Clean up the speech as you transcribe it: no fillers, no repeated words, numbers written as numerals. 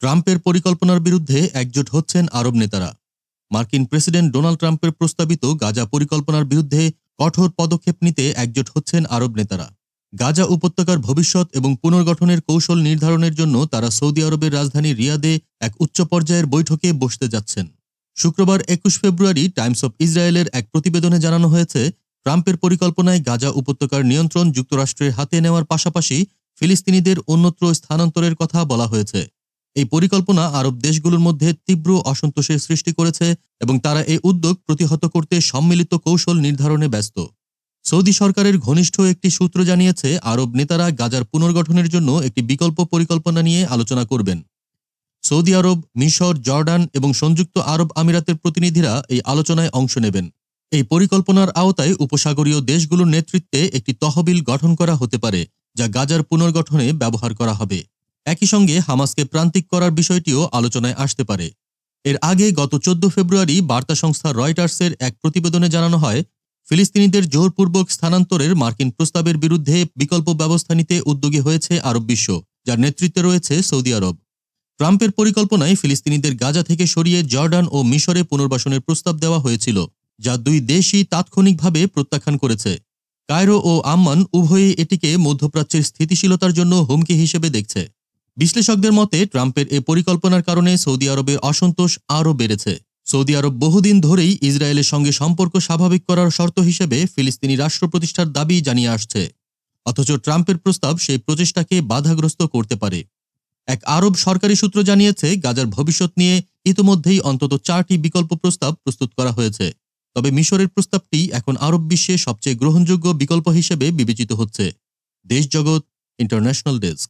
ট্রাম্পের পরিকল্পনার বিরুদ্ধে একজোট হচ্ছেন আরব নেতারা। মার্কিন প্রেসিডেন্ট ডোনাল্ড ট্রাম্পের প্রস্তাবিত গাজা পরিকল্পনার বিরুদ্ধে কঠোর পদক্ষেপ নিতে একজোট হচ্ছেন আরব নেতারা। গাজা উপত্যকার ভবিষ্যৎ এবং পুনর্গঠনের কৌশল নির্ধারণের জন্য তারা সৌদি আরবের রাজধানী রিয়াদে এক উচ্চ পর্যায়ের বৈঠকে বসতে যাচ্ছেন। শুক্রবার ২১ ফেব্রুয়ারি টাইমস অব ইসরায়েলের এক প্রতিবেদনে জানানো হয়েছে, ট্রাম্পের পরিকল্পনায় গাজা উপত্যকার নিয়ন্ত্রণ যুক্তরাষ্ট্রের হাতে নেওয়ার পাশাপাশি ফিলিস্তিনিদের অন্যত্র স্থানান্তরের কথা বলা হয়েছে। এই পরিকল্পনা আরব দেশগুলোর মধ্যে তীব্র অসন্তোষের সৃষ্টি করেছে এবং তারা এই উদ্যোগ প্রতিহত করতে সম্মিলিত কৌশল নির্ধারণে ব্যস্ত। সৌদি সরকারের ঘনিষ্ঠ একটি সূত্র জানিয়েছে, আরব নেতারা গাজার পুনর্গঠনের জন্য একটি বিকল্প পরিকল্পনা নিয়ে আলোচনা করবেন। সৌদি আরব, মিশর, জর্ডান এবং সংযুক্ত আরব আমিরাতের প্রতিনিধিরা এই আলোচনায় অংশ নেবেন। এই পরিকল্পনার আওতায় উপসাগরীয় দেশগুলোর নেতৃত্বে একটি তহবিল গঠন করা হতে পারে, যা গাজার পুনর্গঠনে ব্যবহার করা হবে। একই সঙ্গে হামাসকে প্রান্তিক করার বিষয়টিও আলোচনায় আসতে পারে। এর আগে গত ১৪ ফেব্রুয়ারি বার্তা সংস্থা রয়টার্সের এক প্রতিবেদনে জানানো হয়, ফিলিস্তিনিদের জোরপূর্বক স্থানান্তরের মার্কিন প্রস্তাবের বিরুদ্ধে বিকল্প ব্যবস্থা নিতে উদ্যোগী হয়েছে আরব বিশ্ব, যার নেতৃত্বে রয়েছে সৌদি আরব। ট্রাম্পের পরিকল্পনায় ফিলিস্তিনিদের গাজা থেকে সরিয়ে জর্ডান ও মিশরে পুনর্বাসনের প্রস্তাব দেওয়া হয়েছিল, যা দুই দেশই তাৎক্ষণিকভাবে প্রত্যাখ্যান করেছে। কায়রো ও আম্মান উভয়ই এটিকে মধ্যপ্রাচ্যের স্থিতিশীলতার জন্য হুমকি হিসেবে দেখছে। বিশ্লেষকদের মতে, ট্রাম্পের এ পরিকল্পনার কারণে সৌদি আরবের অসন্তোষ আরও বেড়েছে। সৌদি আরব বহুদিন ধরেই ইসরায়েলের সঙ্গে সম্পর্ক স্বাভাবিক করার শর্ত হিসেবে ফিলিস্তিনি রাষ্ট্র প্রতিষ্ঠার দাবি জানিয়ে আসছে। অথচ ট্রাম্পের প্রস্তাব সেই প্রচেষ্টাকে বাধাগ্রস্ত করতে পারে। এক আরব সরকারি সূত্র জানিয়েছে, গাজার ভবিষ্যৎ নিয়ে ইতোমধ্যেই অন্তত ৪টি বিকল্প প্রস্তাব প্রস্তুত করা হয়েছে। তবে মিশরের প্রস্তাবটি এখন আরব বিশ্বে সবচেয়ে গ্রহণযোগ্য বিকল্প হিসেবে বিবেচিত হচ্ছে। দেশ জগৎ ইন্টারন্যাশনাল ডেস্ক।